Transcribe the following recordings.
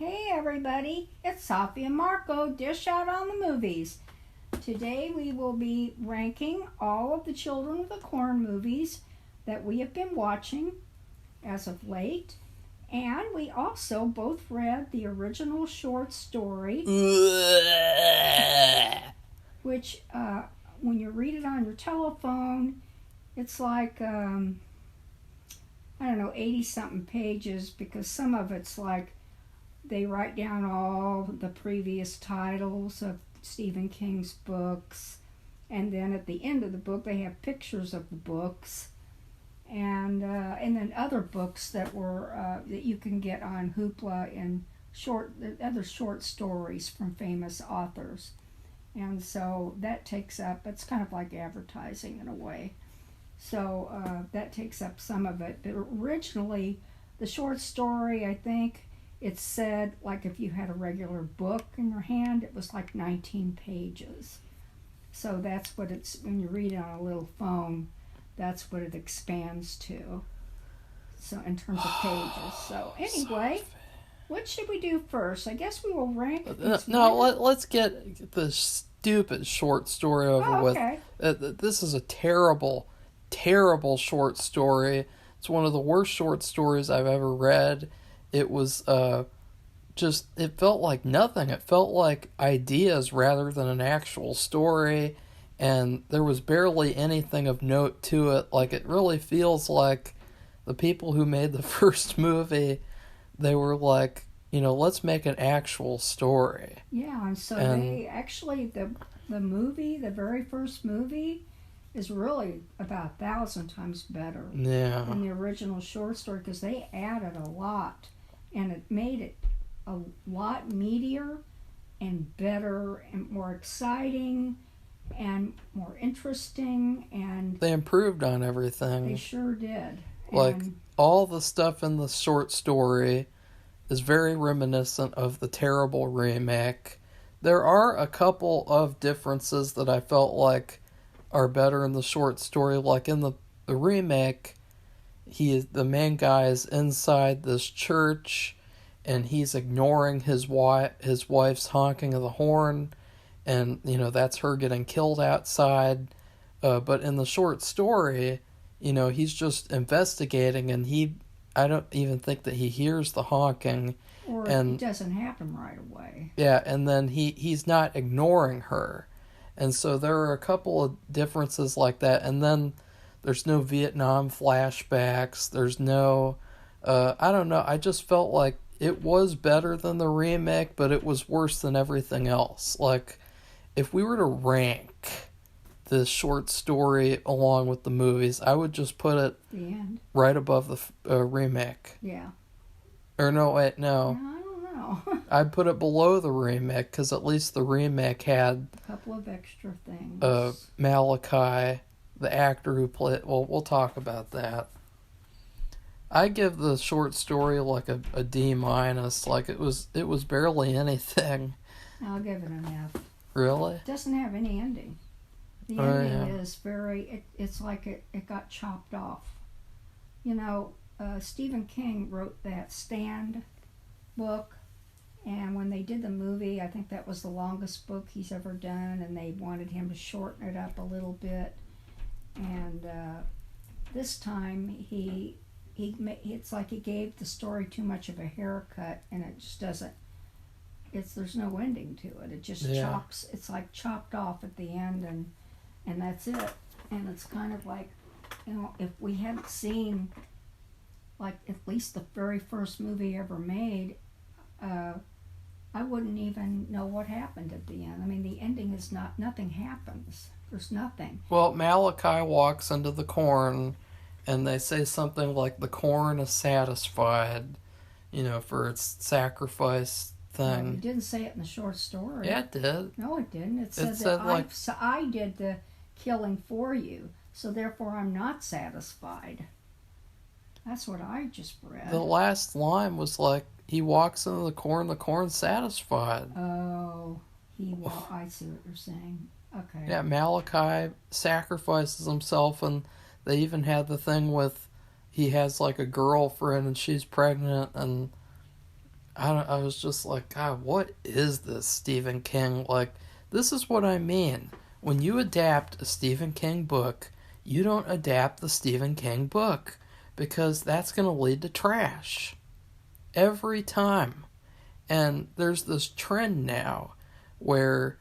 Hey everybody, it's Safi and Marco, Dish Out on the Movies. Today we will be ranking all of the Children of the Corn movies that we have been watching as of late. And we also both read the original short story, which when you read it on your telephone, it's like, 80-something pages, because some of it's like they write down all the previous titles of Stephen King's books, and then at the end of the book they have pictures of the books, and then other books that were that you can get on Hoopla and other short stories from famous authors, and so that takes up. It's kind of like advertising in a way. So that takes up some of it. But originally, the short story, I think it said, like if you had a regular book in your hand, it was like 19 pages. So that's what it's, when you read it on a little phone, that's what it expands to. So in terms of pages. So anyway, what should we do first? I guess we will rank these. Let's get the stupid short story over with. This is a terrible short story. It's one of the worst short stories I've ever read. It was it felt like nothing. It felt like ideas rather than an actual story, and there was barely anything of note to it. Like, it really feels like the people who made the first movie, they were like, let's make an actual story. Yeah, and so they actually, the movie, the very first movie, is really about 1,000 times better than the original short story, because they added a lot, and it made it a lot meatier and better and more exciting and more interesting, and they improved on everything. They sure did. Like, all the stuff in the short story is very reminiscent of the terrible remake. There are a couple of differences that I felt like are better in the short story. Like in the remake, the main guy is inside this church, and he's ignoring his wife's honking of the horn, and that's her getting killed outside. But in the short story, he's just investigating, and I don't even think that he hears the honking, or it doesn't happen right away. Yeah, and then he's not ignoring her. And so there are a couple of differences like that. And then there's no Vietnam flashbacks. There's no, I don't know. I just felt like it was better than the remake, but it was worse than everything else. Like, if we were to rank this short story along with the movies, I would just put it right above the remake. Yeah. Or no, wait, no. I don't know. I'd put it below the remake, because at least the remake had a couple of extra things. Malachi, the actor who played... Well, we'll talk about that. I give the short story like a D-. Like, it was barely anything. I'll give it an F. Really? It doesn't have any ending. The ending is very... It's like it got chopped off. Stephen King wrote that Stand book, and when they did the movie, I think that was the longest book he's ever done, and they wanted him to shorten it up a little bit. And this time it's like he gave the story too much of a haircut, and it just doesn't. There's no ending to it. It just chops. It's like chopped off at the end, and that's it. And it's kind of like, if we hadn't seen, like, at least the very first movie ever made, I wouldn't even know what happened at the end. I mean, the ending is nothing happens. There's nothing. Well, Malachi walks into the corn, and they say something like, the corn is satisfied, for its sacrifice thing. Well, it didn't say it in the short story. Yeah, it did. No, it didn't. It said that I did the killing for you, so therefore I'm not satisfied. That's what I just read. The last line was like, he walks into the corn's satisfied. Oh, I see what you're saying. Okay. Yeah, Malachi sacrifices himself, and they even had the thing with, he has like a girlfriend and she's pregnant, and I was just like, God, what is this, Stephen King? Like, this is what I mean. When you adapt a Stephen King book, you don't adapt the Stephen King book, because that's going to lead to trash every time. And there's this trend now where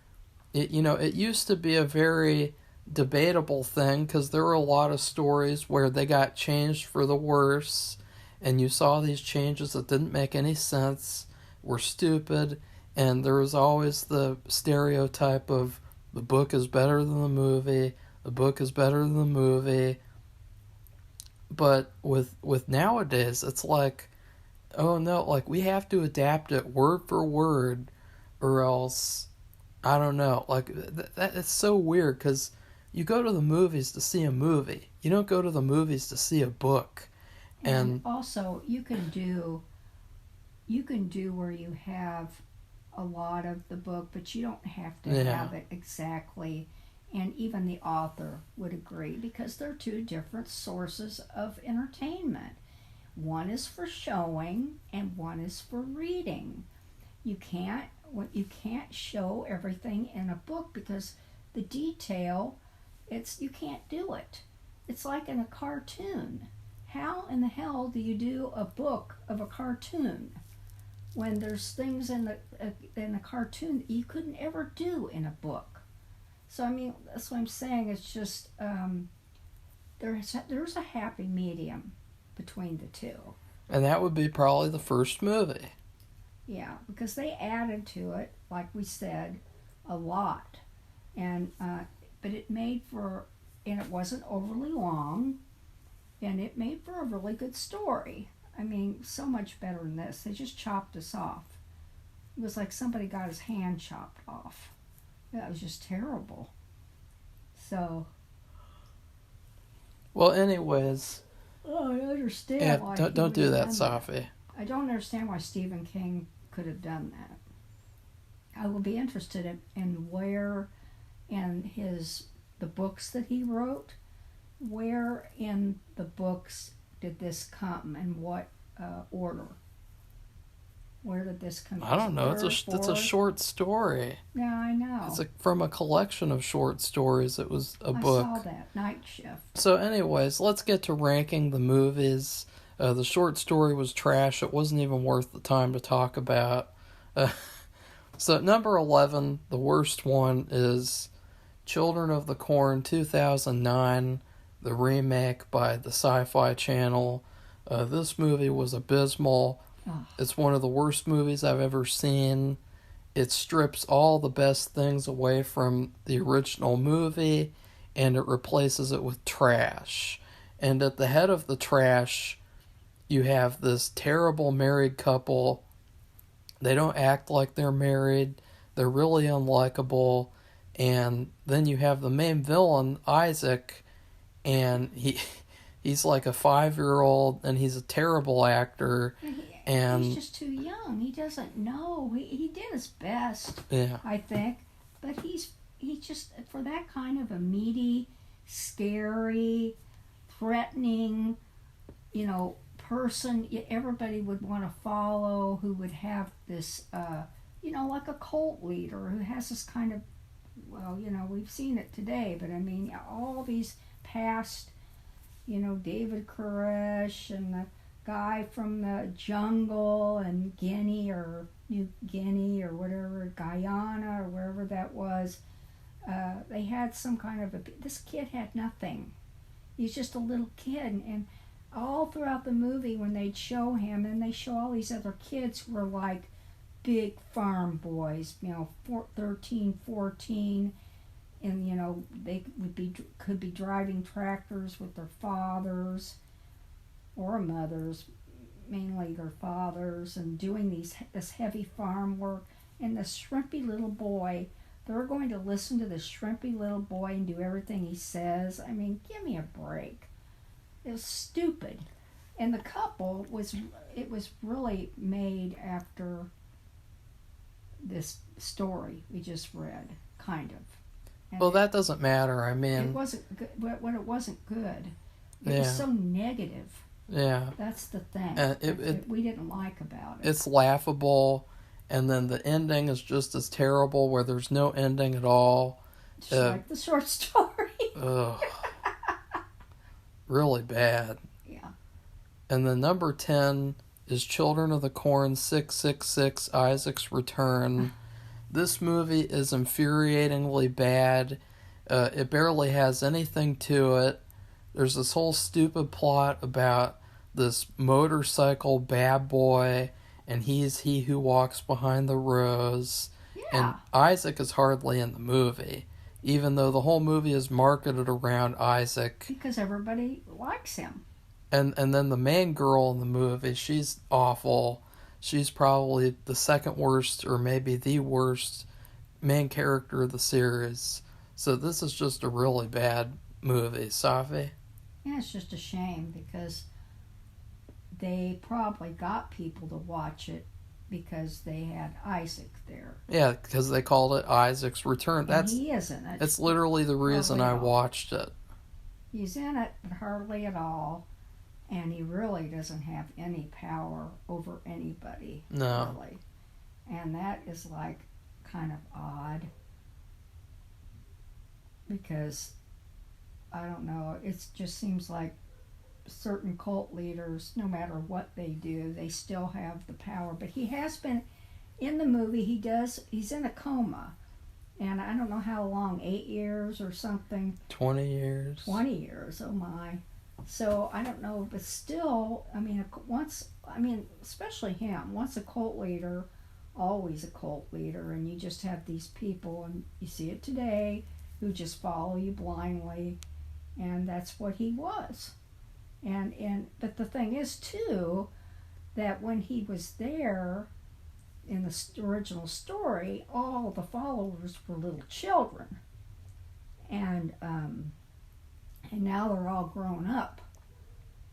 it used to be a very debatable thing, because there were a lot of stories where they got changed for the worse, and you saw these changes that didn't make any sense, were stupid, and there was always the stereotype of the book is better than the movie, the book is better than the movie. But with nowadays, it's like, oh no, like we have to adapt it word for word, or else, I don't know. Like that it's so weird, because you go to the movies to see a movie. You don't go to the movies to see a book. And also, you can do where you have a lot of the book, but you don't have to have it exactly. And even the author would agree, because they're two different sources of entertainment. One is for showing, and one is for reading. You can't show everything in a book, because the detail, you can't do it. It's like in a cartoon. How in the hell do you do a book of a cartoon when there's things in the cartoon that you couldn't ever do in a book? So I mean, that's what I'm saying. It's just there's a happy medium between the two. And that would be probably the first movie. Yeah, because they added to it, like we said, a lot, and but it made for, and it wasn't overly long, and it made for a really good story. I mean, so much better than this. They just chopped us off. It was like somebody got his hand chopped off. That was just terrible. So. Well, anyways. Oh, I understand why. Don't do that, Safi. I don't understand why Stephen King could have done that. I will be interested in where in the books that he wrote, where in the books did this come, and what order? Where did this come? I don't know. It's a short story. Yeah, I know. It's from a collection of short stories. It was a book. I saw that. Night Shift. So, anyways, let's get to ranking the movies. The short story was trash. It wasn't even worth the time to talk about. So, number 11, the worst one, is Children of the Corn 2009, the remake by the Sci-Fi Channel. This movie was abysmal. Oh. It's one of the worst movies I've ever seen. It strips all the best things away from the original movie, and it replaces it with trash. And at the head of the trash, you have this terrible married couple. They don't act like they're married. They're really unlikable. And then you have the main villain, Isaac, and he's like a 5-year-old, and he's a terrible actor. And he's just too young. He doesn't know. He did his best, yeah, I think. But he just, for that kind of a meaty, scary, threatening, person everybody would want to follow, who would have this, like a cult leader who has this kind of, we've seen it today, but I mean, all these past, David Koresh and the guy from the jungle and Guinea or New Guinea or whatever, Guyana or wherever that was, they had some kind of this kid had nothing. He's just a little kid, and all throughout the movie when they'd show him, and they show all these other kids who were like big farm boys, 13, 14, and they could be driving tractors with their fathers or mothers, mainly their fathers, and doing this heavy farm work. And the shrimpy little boy, they're going to listen to the shrimpy little boy and do everything he says. I mean, give me a break. It was stupid. And the couple was really made after this story we just read, kind of. And well, that doesn't matter. I mean, it wasn't good. When it wasn't good, it was so negative. Yeah. That's the thing And that we didn't like about it. It's laughable, and then the ending is just as terrible, where there's no ending at all. Just like the short story. Ugh. Really bad. Yeah. And then number 10 is Children of the Corn 666, Isaac's Return. This movie is infuriatingly bad. It barely has anything to it. There's this whole stupid plot about this motorcycle bad boy, and he's he who walks behind the rose. Yeah. And Isaac is hardly in the movie, even though the whole movie is marketed around Isaac. Because everybody likes him. And then the main girl in the movie, she's awful. She's probably the second worst, or maybe the worst, main character of the series. So this is just a really bad movie. Safi? Yeah, it's just a shame because they probably got people to watch it because they had Isaac there. Yeah, because they called it Isaac's Return. And he is in it. That's literally the reason I watched it. He's in it, but hardly at all. And he really doesn't have any power over anybody. No. Really. And that is like kind of odd. Because, I don't know, it just seems like certain cult leaders, no matter what they do, they still have the power. But he has been, in the movie, he's in a coma. And I don't know how long, 8 years or something. 20 years. 20 years, oh my. So, I don't know, but still, I mean, especially him, once a cult leader, always a cult leader, and you just have these people, and you see it today, who just follow you blindly, and that's what he was. But the thing is, too, that when he was there, in the original story, all the followers were little children. And now they're all grown up.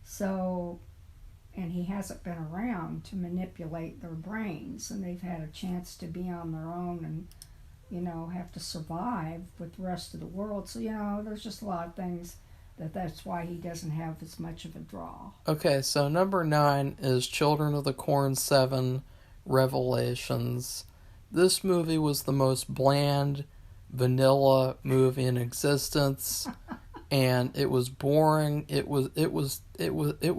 So, and he hasn't been around to manipulate their brains, and they've had a chance to be on their own and, have to survive with the rest of the world. So, there's just a lot of things that's why he doesn't have as much of a draw. Okay, so number 9 is Children of the Corn 7, Revelations. This movie was the most bland, vanilla movie in existence. And it was boring. It was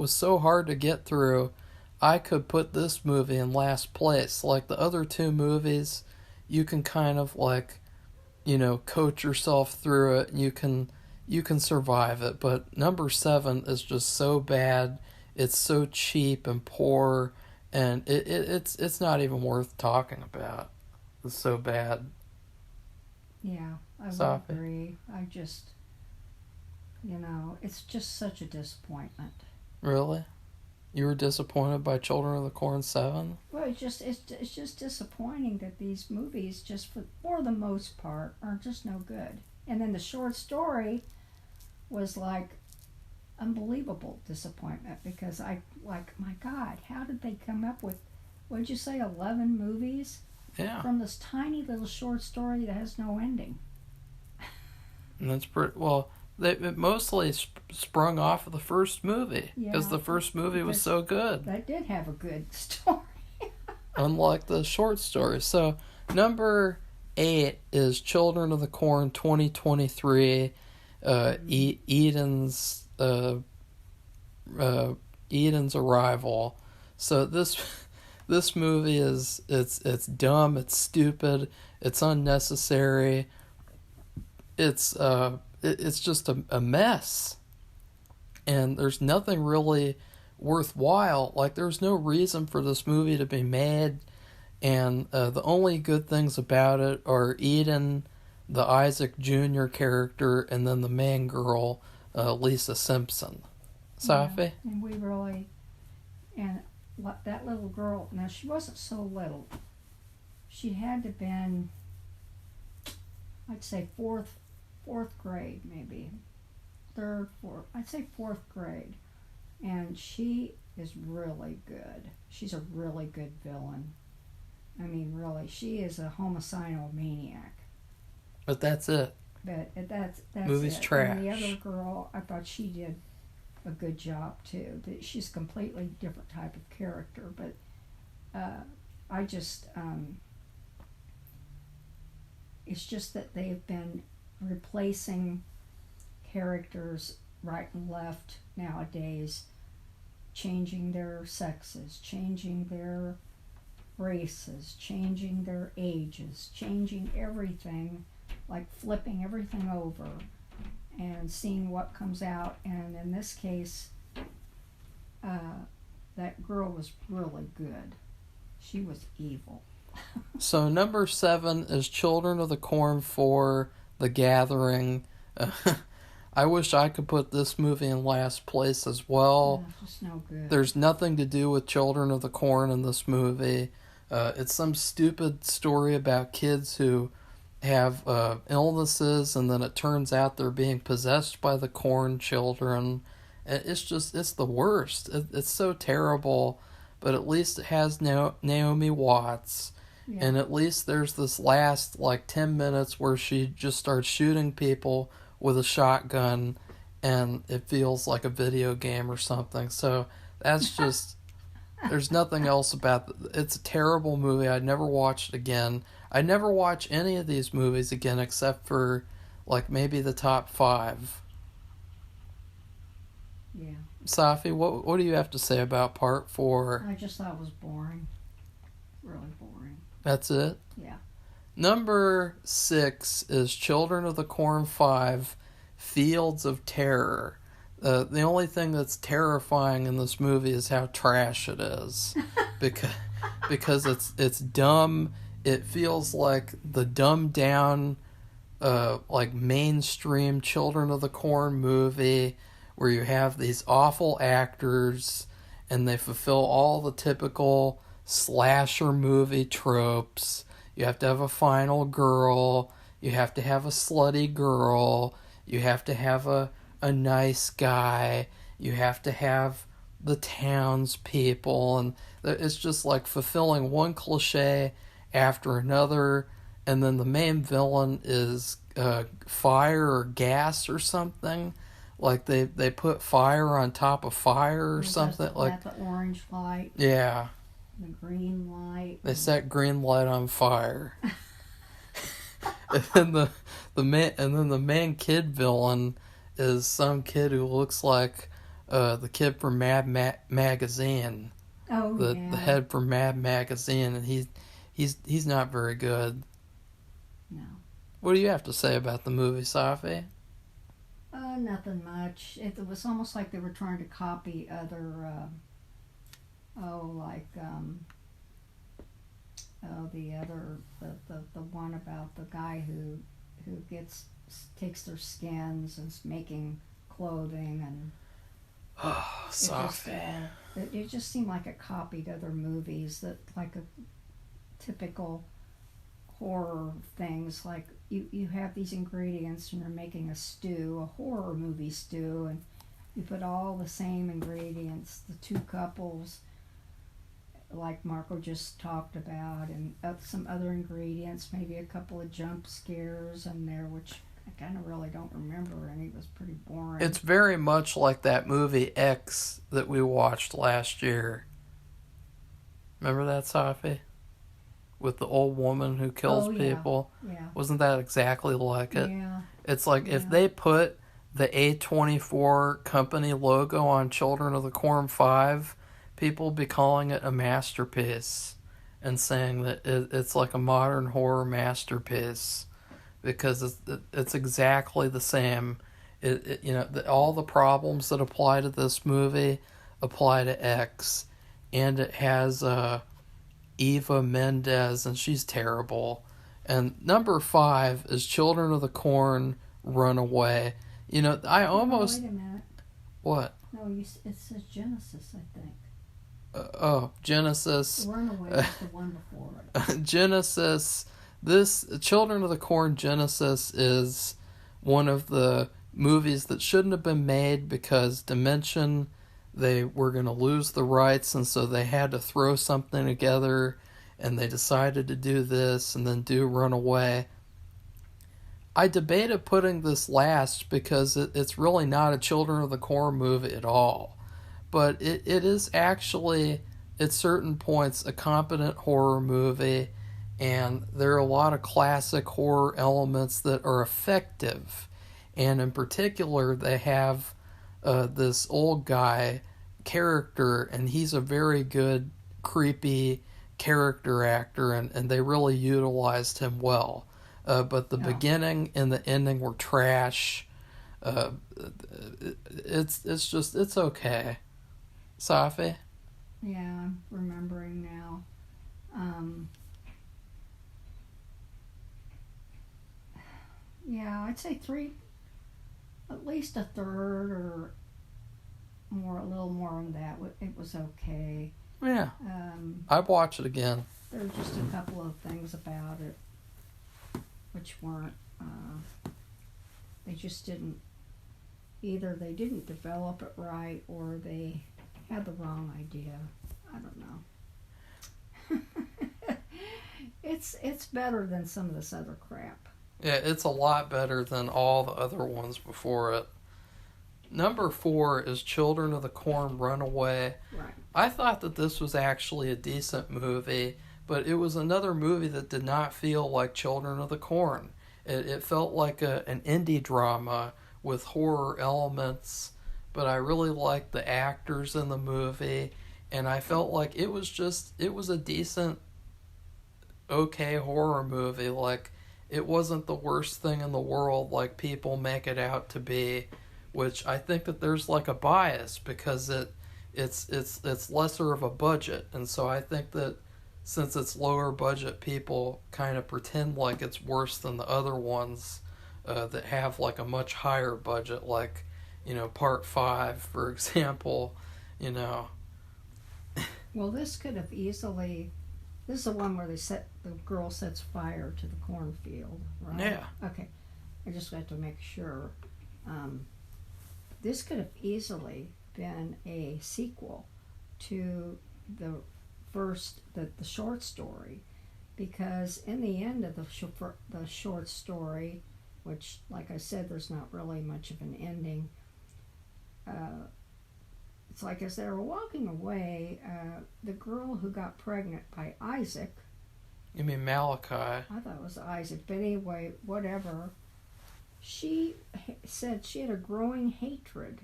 so hard to get through. I could put this movie in last place. Like the other two movies, you can kind of coach yourself through it. You can survive it. But number 7 is just so bad. It's so cheap and poor, and it's not even worth talking about. It's so bad. Yeah, I would agree. It's just such a disappointment. Really? You were disappointed by Children of the Corn 7? Well, it's just disappointing that these movies, just for the most part, are just no good. And then the short story was like unbelievable disappointment because my God, how did they come up with, what did you say, 11 movies? Yeah. From this tiny little short story that has no ending. And that's pretty, well, it mostly sprung off of the first movie because the first movie was so good. That did have a good story. Unlike the short story. So, number 8 is Children of the Corn 2023, Eden's Arrival. So this movie it's dumb, it's stupid, it's unnecessary. It's just a mess. And there's nothing really worthwhile. Like, there's no reason for this movie to be made. And the only good things about it are Eden, the Isaac Jr. character, and then the main girl, Lisa Simpson. Safi? Yeah, and that little girl, now she wasn't so little. She had to have been, I'd say fourth grade, maybe. Third, fourth. I'd say fourth grade. And she is really good. She's a really good villain. I mean, really, she is a homicidal maniac. But that's it. But that's Movie's it. trash. And the other girl, I thought she did a good job too. She's a completely different type of character, but I just it's just that they've been replacing characters right and left nowadays, changing their sexes, changing their races, changing their ages, changing everything, like flipping everything over and seeing what comes out. And in this case, that girl was really good. She was evil. So number 7 is Children of the Corn 4, The Gathering. I wish I could put this movie in last place as well. Yeah, it's just no good. There's nothing to do with Children of the Corn in this movie. It's some stupid story about kids who have illnesses, and then it turns out they're being possessed by the corn children. It's the worst. It's so terrible, but at least it has Naomi Watts. Yeah. And at least there's this last 10 minutes where she just starts shooting people with a shotgun, and it feels like a video game or something. So that's just there's nothing else about it. It's a terrible movie. I'd never watch it again. I'd never watch any of these movies again except for maybe the top 5. Yeah. Safi, what do you have to say about part 4? I just thought it was boring. Really boring. That's it? Yeah. Number 6 is Children of the Corn 5, Fields of Terror. The only thing that's terrifying in this movie is how trash it is. because it's dumb. It feels like the dumbed down mainstream Children of the Corn movie where you have these awful actors and they fulfill all the typical slasher movie tropes. You have to have a final girl. You have to have a slutty girl. You have to have a nice guy. You have to have the townspeople. And it's just fulfilling one cliche after another. And then the main villain is fire or gas or something. They put fire on top of fire or something. The orange light. Yeah. The green light. They set green light on fire. and then the main kid villain is some kid who looks like the kid from Mad Magazine. Oh, the head from Mad Magazine, and he's not very good. No. What do you have to say about the movie, Safi? Nothing much. It was almost like they were trying to copy other. The one about the guy who takes their skins and is making clothing and. Oh, Safi. It just seemed like it copied other movies that a typical horror things, like you have these ingredients and you're making a stew, a horror movie stew, and you put all the same ingredients, the two couples like Marco just talked about, and some other ingredients, maybe a couple of jump scares in there, which I kind of really don't remember, and it was pretty boring. It's very much like that movie X that we watched last year. Remember that, Safi? With the old woman who kills people? Yeah. Wasn't that exactly like it? Yeah. It's like if they put the A24 company logo on Children of the Corn 5, people would be calling it a masterpiece and saying that it's like a modern horror masterpiece because it's exactly the same. All the problems that apply to this movie apply to X, and it has Eva Mendes, and she's terrible. And number 5 is Children of the Corn Runaway. I almost... wait a minute. What? No, it says Genesis, I think. Genesis. Runaway is the one before it. Genesis. This Children of the Corn Genesis is one of the movies that shouldn't have been made because Dimension, they were going to lose the rights, and so they had to throw something together, and they decided to do this and then do Runaway. I debated putting this last because it's really not a Children of the Corn movie at all. But it is actually, at certain points, a competent horror movie, and there are a lot of classic horror elements that are effective. And in particular, they have this old guy character, and he's a very good, creepy character actor, and they really utilized him well. But the beginning and the ending were trash. It's okay. Safi? Yeah, I'm remembering now. Yeah, I'd say at least a third or more, a little more than that. It was okay. Yeah. I'd watch it again. There were just a couple of things about it which weren't, they just didn't, either they didn't develop it right or they had the wrong idea. I don't know. It's better than some of this other crap. Yeah, it's a lot better than all the other ones before it. Number 4 is Children of the Corn Runaway. Right. I thought that this was actually a decent movie, but it was another movie that did not feel like Children of the Corn. It felt like an indie drama with horror elements, but I really liked the actors in the movie, and I felt like it was a decent, okay horror movie. Like, it wasn't the worst thing in the world like people make it out to be, which I think that there's like a bias because it's lesser of a budget, and so I think that since it's lower budget, people kind of pretend like it's worse than the other ones that have like a much higher budget, like, Part 5, for example, Well, this could have easily, this is the one where the girl sets fire to the cornfield, right? Yeah. Okay. I just got to make sure. This could have easily been a sequel to the short story, because in the end of the short story, which, like I said, there's not really much of an ending, it's like as they were walking away, the girl who got pregnant by Isaac. You mean Malachi? I thought it was Isaac, but anyway, whatever. She said she had a growing hatred.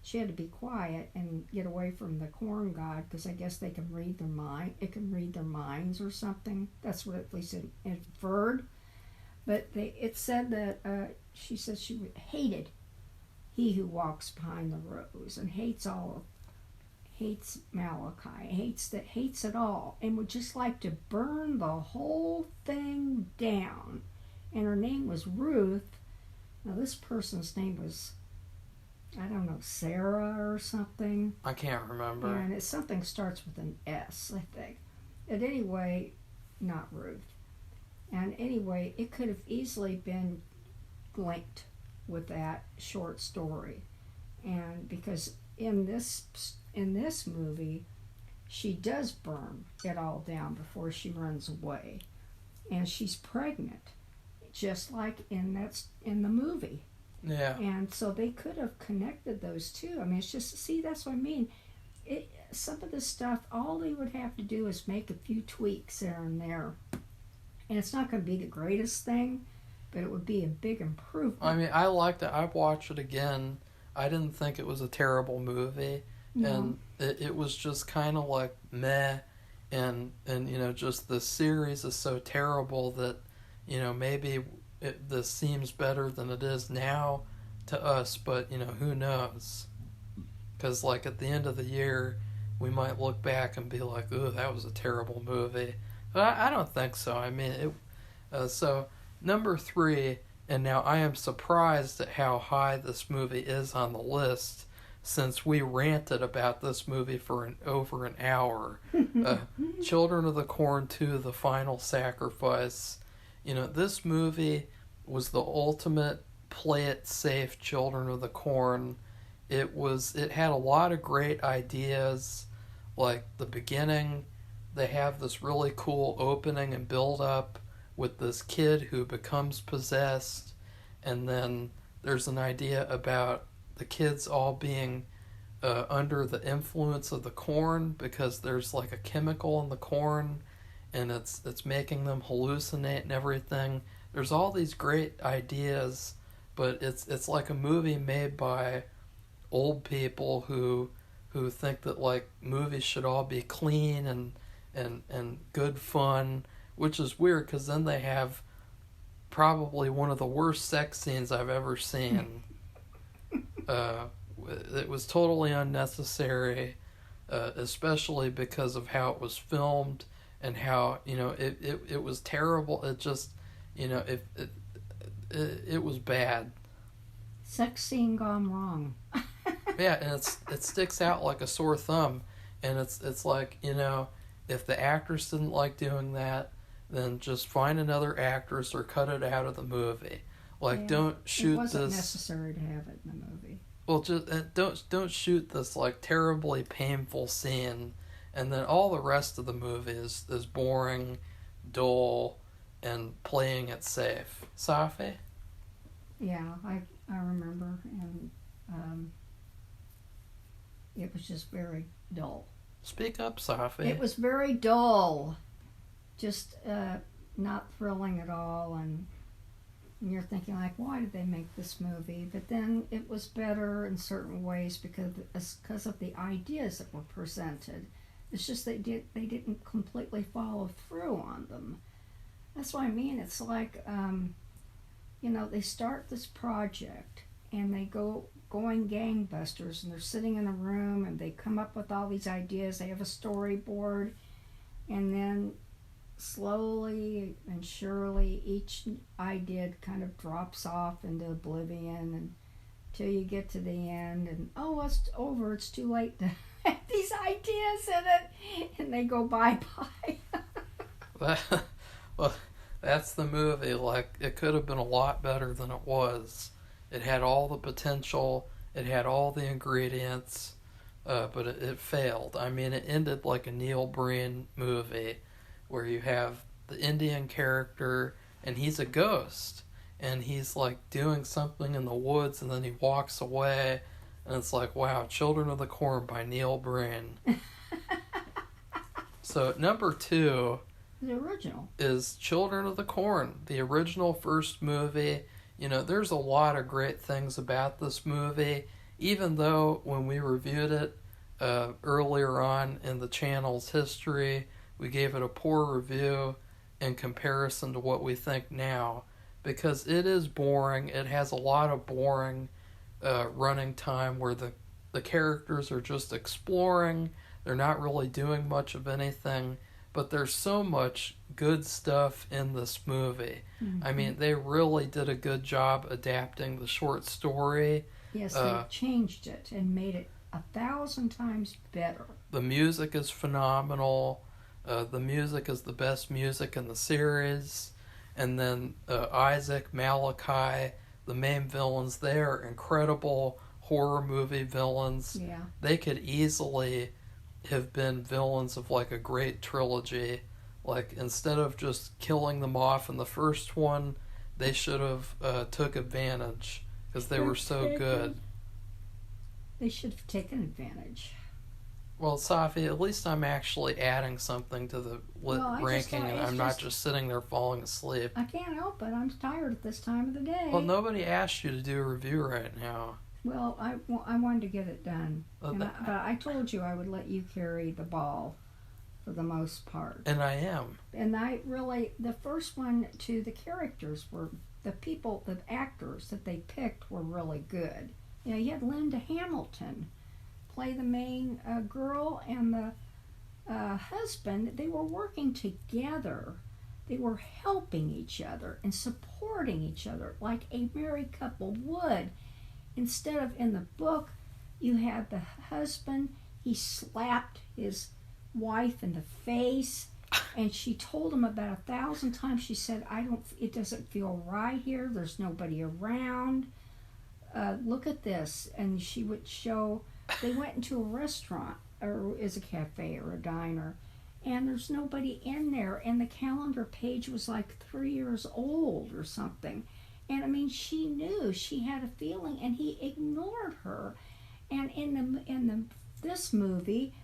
She had to be quiet and get away from the corn god because I guess they can read their mind. It can read their minds or something. That's what at least it inferred. But it said that she said she hated he who walks behind the rose and hates Malachi, hates it all, and would just like to burn the whole thing down. And her name was Ruth. Now this person's name was, I don't know, Sarah or something. I can't remember. And something starts with an S, I think. And anyway, not Ruth. And anyway, it could have easily been linked with that short story. And because in this movie, she does burn it all down before she runs away. And she's pregnant, just like in the movie. Yeah. And so they could have connected those two. I mean, it's just, see, that's what I mean. Some of this stuff, all they would have to do is make a few tweaks there and there. And it's not going to be the greatest thing, but it would be a big improvement. I mean, I liked it. I watched it again. I didn't think it was a terrible movie. No. And it was just kind of like meh. And just the series is so terrible that, maybe this seems better than it is now to us, but who knows? Because like at the end of the year, we might look back and be like, "Ooh, that was a terrible movie." But I don't think so. I mean, so number 3, and now I am surprised at how high this movie is on the list, since we ranted about this movie for over an hour. Children of the Corn 2: The Final Sacrifice. This movie was the ultimate play it safe Children of the Corn. It had a lot of great ideas, like the beginning. They have this really cool opening and build up with this kid who becomes possessed, and then there's an idea about the kids all being under the influence of the corn because there's like a chemical in the corn and it's making them hallucinate and everything. There's all these great ideas, but it's like a movie made by old people who think that like movies should all be clean and good fun, which is weird because then they have probably one of the worst sex scenes I've ever seen. It was totally unnecessary, especially because of how it was filmed and how, you know, it was terrible. It just, you know, it was bad. Sex scene gone wrong. Yeah, and it sticks out like a sore thumb, and it's like, you know, if the actress didn't like doing that, then just find another actress or cut it out of the movie. Like, don't shoot this. It wasn't necessary to have it in the movie. Well, just don't shoot this like terribly painful scene, and then all the rest of the movie is boring, dull, and playing it safe. Safi? Yeah, I remember, and it was just very dull. Speak up, Safi. It was very dull, just not thrilling at all, and you're thinking like, why did they make this movie? But then it was better in certain ways because of the ideas that were presented. It's just they didn't completely follow through on them. That's what I mean. It's like, you know, they start this project and they going gangbusters, and they're sitting in a room and they come up with all these ideas. They have a storyboard, and then slowly and surely each idea kind of drops off into oblivion until you get to the end, and oh, it's over, it's too late to have these ideas in it, and they go bye-bye. Well, that's the movie. Like, it could have been a lot better than it was. It had all the potential, it had all the ingredients, but it failed. I mean, it ended like a Neil Breen movie, where you have the Indian character, and he's a ghost, and he's like doing something in the woods, and then he walks away, and it's like, wow, Children of the Corn by Neil Breen. So number 2, the original, is Children of the Corn, the original first movie. You know, there's a lot of great things about this movie, even though when we reviewed it earlier on in the channel's history, we gave it a poor review in comparison to what we think now, because it is boring. It has a lot of boring running time where the characters are just exploring. They're not really doing much of anything, but there's so much good stuff in this movie. Mm-hmm. I mean, they really did a good job adapting the short story. Yes, they changed it and made it 1,000 times better. The music is phenomenal. The music is the best music in the series. And then Isaac, Malachi, the main villains, they are incredible horror movie villains. Yeah. They could easily have been villains of like a great trilogy. Like, instead of just killing them off in the first one, they should have took advantage because they were so good. They should have taken advantage. Well, Safi, at least I'm actually adding something to the ranking, and I'm not just sitting there falling asleep. I can't help it. I'm tired at this time of the day. Well, nobody asked you to do a review right now. Well, I wanted to get it done. But I told you I would let you carry the ball for the most part. And I am. And the first one, too, the characters were, the actors that they picked were really good. You know, you had Linda Hamilton play the main girl, and the husband. They were working together. They were helping each other and supporting each other like a married couple would. Instead of in the book, you had the husband, he slapped his wife in the face, and she told him about 1,000 times. She said, it doesn't feel right here. There's nobody around. Look at this. And she would show, they went into a restaurant, or is a cafe or a diner, and there's nobody in there, and the calendar page was like 3 years old or something. And I mean, she knew, she had a feeling, and he ignored her. And in this movie,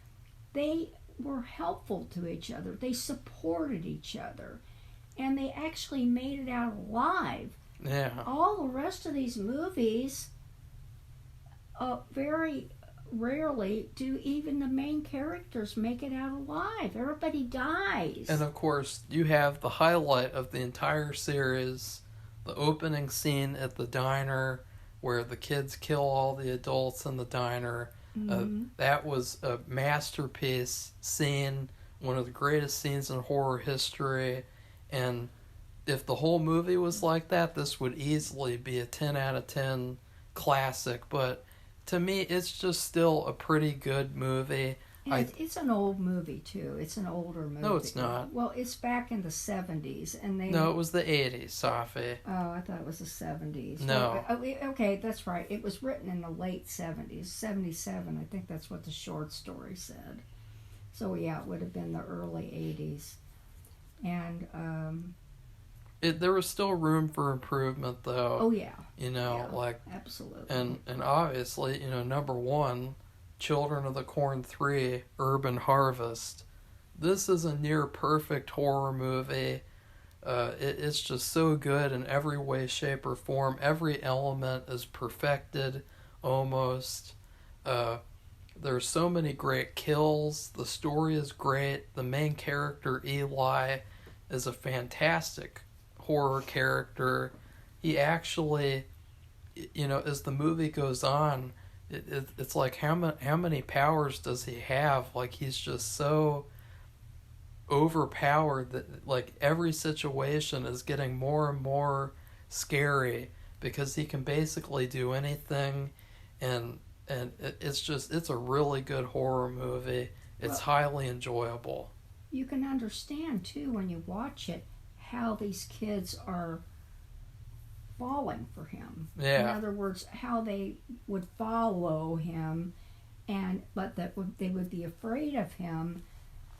they were helpful to each other. They supported each other, and they actually made it out alive. Yeah. All the rest of these movies, very rarely do even the main characters make it out alive. Everybody dies. And of course, you have the highlight of the entire series, the opening scene at the diner where the kids kill all the adults in the diner. That was a masterpiece scene, one of the greatest scenes in horror history. And if the whole movie was like that, this would easily be a 10 out of 10 classic. But to me, it's just still a pretty good movie. It's an old movie, too. It's an older movie. No, it's not. Well, it's back in the 70s. No, it was the 80s, Safi. Oh, I thought it was the 70s. No. Well, okay, that's right. It was written in the late 70s, 77. I think that's what the short story said. So, yeah, it would have been the early 80s. And there was still room for improvement, though. Oh, yeah. Absolutely. And obviously, number one, Children of the Corn 3, Urban Harvest. This is a near perfect horror movie. It's just so good in every way, shape, or form. Every element is perfected, almost. There's so many great kills. The story is great. The main character, Eli, is a fantastic horror character. He actually, as the movie goes on, it's like how many powers does he have? Like, he's just so overpowered that like every situation is getting more and more scary because he can basically do anything, and it's a really good horror movie. It's highly enjoyable. You can understand too when you watch it how these kids are falling for him. Yeah. In other words, how they would follow him, but they would be afraid of him.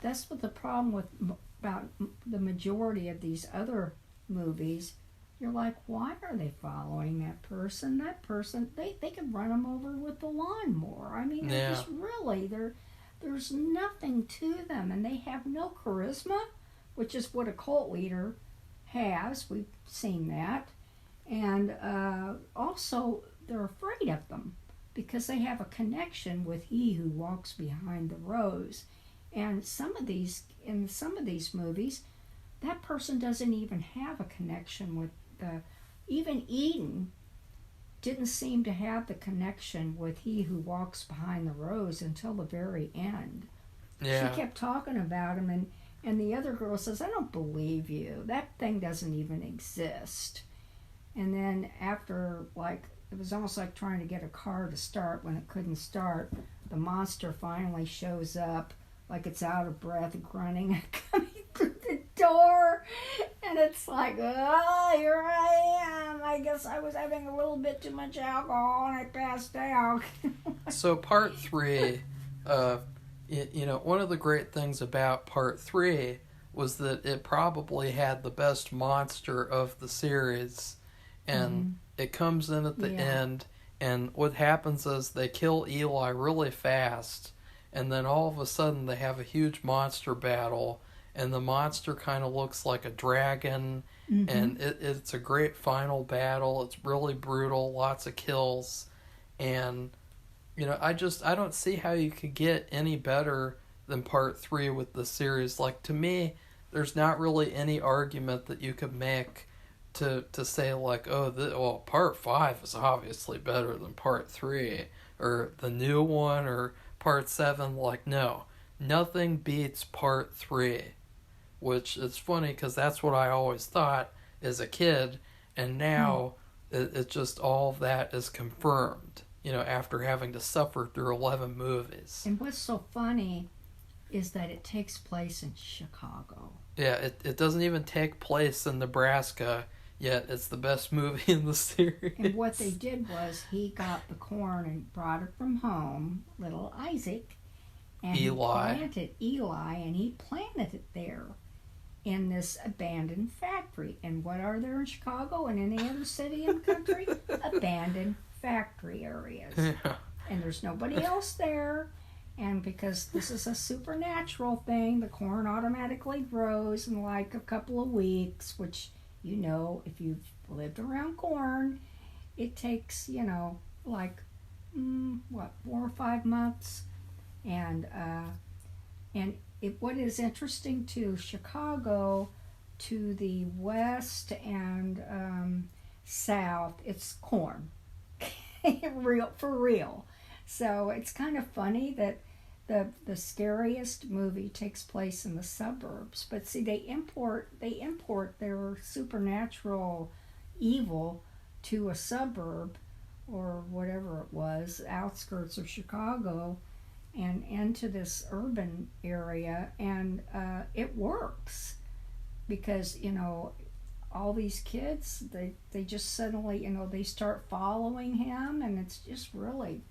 That's what the problem about the majority of these other movies. You're like, why are they following that person? That person, they could run him over with the lawnmower. I mean, they're just really, there's nothing to them, and they have no charisma, which is what a cult leader has. We've seen that. And also, they're afraid of them because they have a connection with he who walks behind the rose. And in some of these movies, that person doesn't even have a connection with even Eden didn't seem to have the connection with he who walks behind the rose until the very end. Yeah. She kept talking about him, and the other girl says, I don't believe you. That thing doesn't even exist. And then after, it was almost like trying to get a car to start when it couldn't start. The monster finally shows up, like it's out of breath, grunting, coming through the door. And it's like, oh, here I am. I guess I was having a little bit too much alcohol and I passed out. So part 3, one of the great things about part 3 was that it probably had the best monster of the series. And it comes in at the end, and what happens is they kill Eli really fast, and then all of a sudden they have a huge monster battle, and the monster kind of looks like a dragon, and it's a great final battle. It's really brutal, lots of kills, and I don't see how you could get any better than part 3 with the series. Like, to me, there's not really any argument that you could make to say like, part 5 is obviously better than part 3, or the new one, or part 7. Like, no, nothing beats part 3, which is funny because that's what I always thought as a kid, and now it just all of that is confirmed, after having to suffer through 11 movies. And what's so funny is that it takes place in Chicago. Yeah, it doesn't even take place in Nebraska. Yet it's the best movie in the series. And what they did was he got the corn and brought it from home, little Isaac, and he planted it there. in this abandoned factory. And what are there in Chicago and any other city in the country? Abandoned factory areas. Yeah. And there's nobody else there. And because this is a supernatural thing, the corn automatically grows in like a couple of weeks, which, you know, if you've lived around corn, it takes, you know, like, 4 or 5 months. And what is interesting to Chicago, to the west and south, it's corn. For real. So it's kind of funny that the scariest movie takes place in the suburbs. But see, they import their supernatural evil to a suburb or whatever it was, outskirts of Chicago, and into this urban area, and it works because, you know, all these kids, they just suddenly, you know, they start following him, and it's really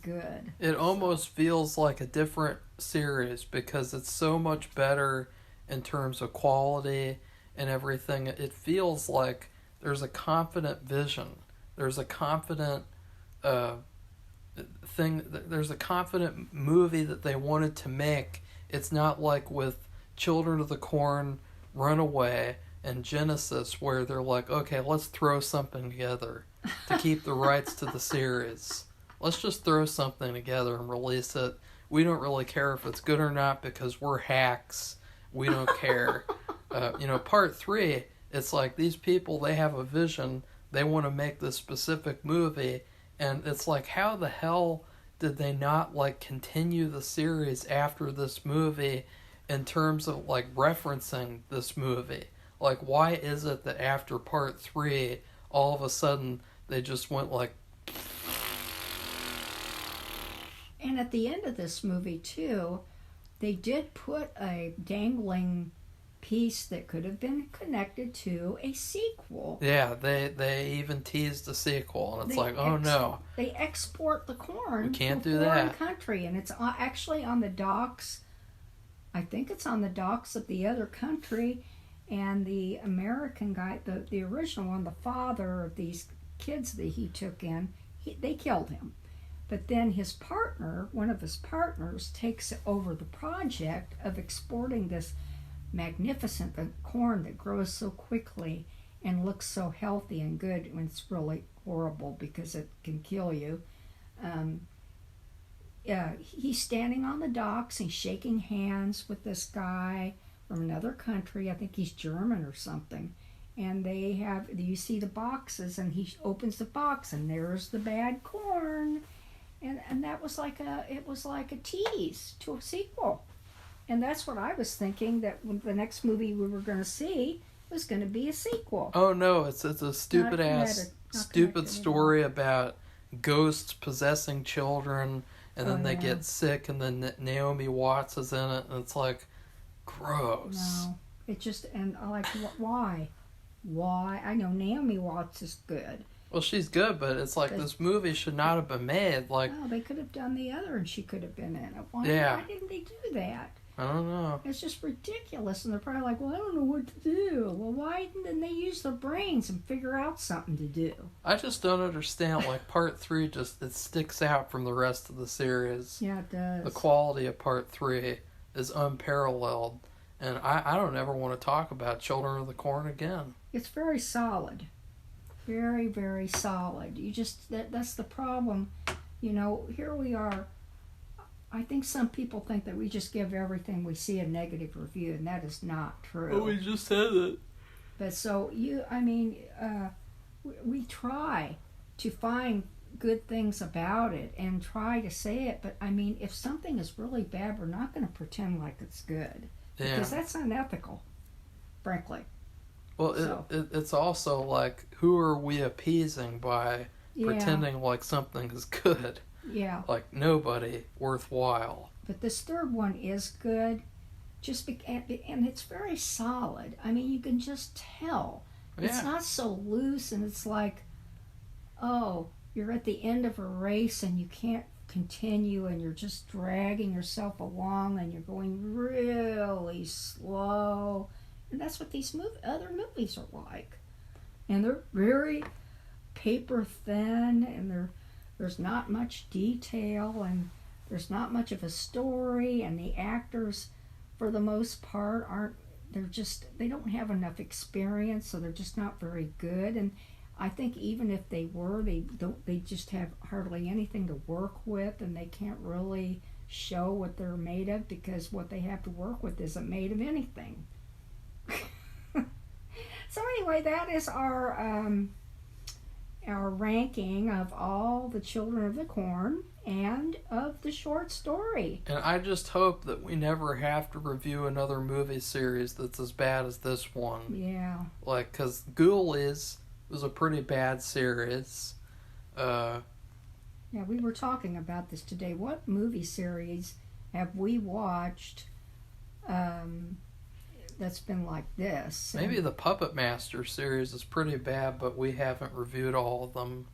good. It almost feels like a different series because it's so much better in terms of quality and everything. It feels like there's a confident vision. There's a confident there's a confident movie that they wanted to make. It's not like with Children of the Corn, Runaway, and Genesis, where they're like, okay, let's throw something together to keep the rights to the series. Let's just throw something together and release it. We don't really care if it's good or not because we're hacks. We don't care. Part 3, it's like these people, they have a vision. They want to make this specific movie. And it's like, how the hell did they not, like, continue the series after this movie in terms of, like, referencing this movie? Like, why is it that after part 3, all of a sudden, they just went, like... And at the end of this movie, too, they did put a dangling piece that could have been connected to a sequel. Yeah, they even teased a sequel, and it's like, oh no. They export the corn we can't to do a foreign that. country, and it's actually on the docks. I think it's on the docks of the other country, and the American guy, the original one, the father of these kids that he took in, they killed him. But then his partner, one of his partners, takes over the project of exporting this magnificent corn that grows so quickly and looks so healthy and good when it's really horrible because it can kill you. He's standing on the docks, he's shaking hands with this guy from another country. I think he's German or something. And you see the boxes, and he opens the box, and there's the bad corn. And that was like a tease to a sequel. And that's what I was thinking, that the next movie we were going to see was going to be a sequel. Oh no, it's a stupid story about ghosts possessing children, and then they get sick, and then Naomi Watts is in it, and it's like, gross. No, it just, and I like, why? Why? I know Naomi Watts is good. Well, she's good, but it's like this movie should not have been made. Like, no, they could have done the other, and she could have been in it. Why didn't they do that? I don't know. It's just ridiculous, and they're probably like, well, I don't know what to do. Well, why didn't they use their brains and figure out something to do? I just don't understand. Like, part 3 it sticks out from the rest of the series. Yeah, it does. The quality of part 3 is unparalleled, and I don't ever want to talk about Children of the Corn again. It's very solid. Very, very solid. That's the problem. You know, here we are. I think some people think that we just give everything we see a negative review, and that is not true. Oh, we just said it. But so, we try to find good things about it and try to say it, but if something is really bad, we're not going to pretend like it's good. Yeah. Because that's unethical, frankly. Well, it's also like, who are we appeasing by pretending like something is good? Yeah. Like, nobody worthwhile. But this third one is good, and it's very solid. You can just tell. Yeah. It's not so loose, and it's like, oh, you're at the end of a race and you can't continue, and you're just dragging yourself along, and you're going really slow. And that's what these other movies are like. And they're very paper thin, and there's not much detail, and there's not much of a story, and the actors, for the most part, they don't have enough experience, so they're just not very good. And I think even if they were, they just have hardly anything to work with, and they can't really show what they're made of, because what they have to work with isn't made of anything. So anyway, that is our ranking of all the Children of the Corn and of the short story. And I just hope that we never have to review another movie series that's as bad as this one. Yeah. Like, because Ghoulies was a pretty bad series. Yeah, we were talking about this today. What movie series have we watched that's been like this? Maybe the Puppet Master series is pretty bad, but we haven't reviewed all of them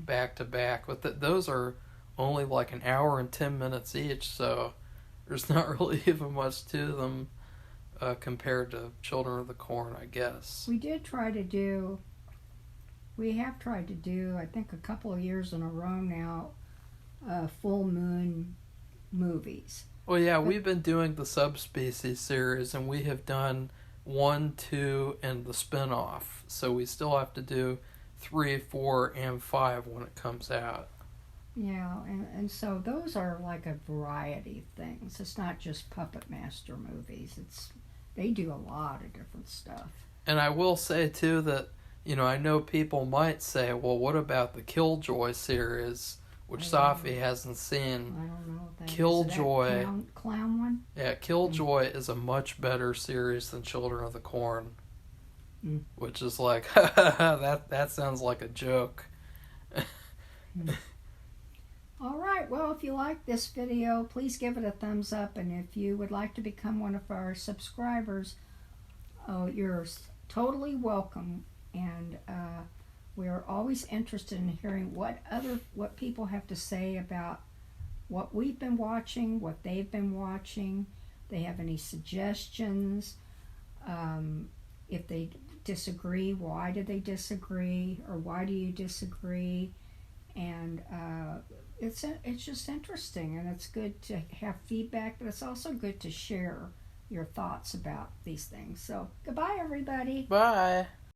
back to back. But those are only like an hour and 10 minutes each, so there's not really even much to them compared to Children of the Corn, I guess. We have tried to do, I think a couple of years in a row now, full moon movies. Well, yeah, we've been doing the Subspecies series, and we have done 1, 2, and the spin-off. So we still have to do 3, 4, and 5 when it comes out. Yeah, and so those are like a variety of things. It's not just Puppet Master movies. They do a lot of different stuff. And I will say, too, that, I know people might say, well, what about the Killjoy series, which Safi hasn't seen? I don't know what that Killjoy. Is that clown one? Yeah, Killjoy is a much better series than Children of the Corn. Which is like, that sounds like a joke. All right, well, if you like this video, please give it a thumbs up. And if you would like to become one of our subscribers, you're totally welcome. And we're always interested in hearing what people have to say about what we've been watching, what they've been watching. If they have any suggestions. If they disagree, why do they disagree, or why do you disagree? And it's just interesting, and it's good to have feedback, but it's also good to share your thoughts about these things. So goodbye, everybody. Bye.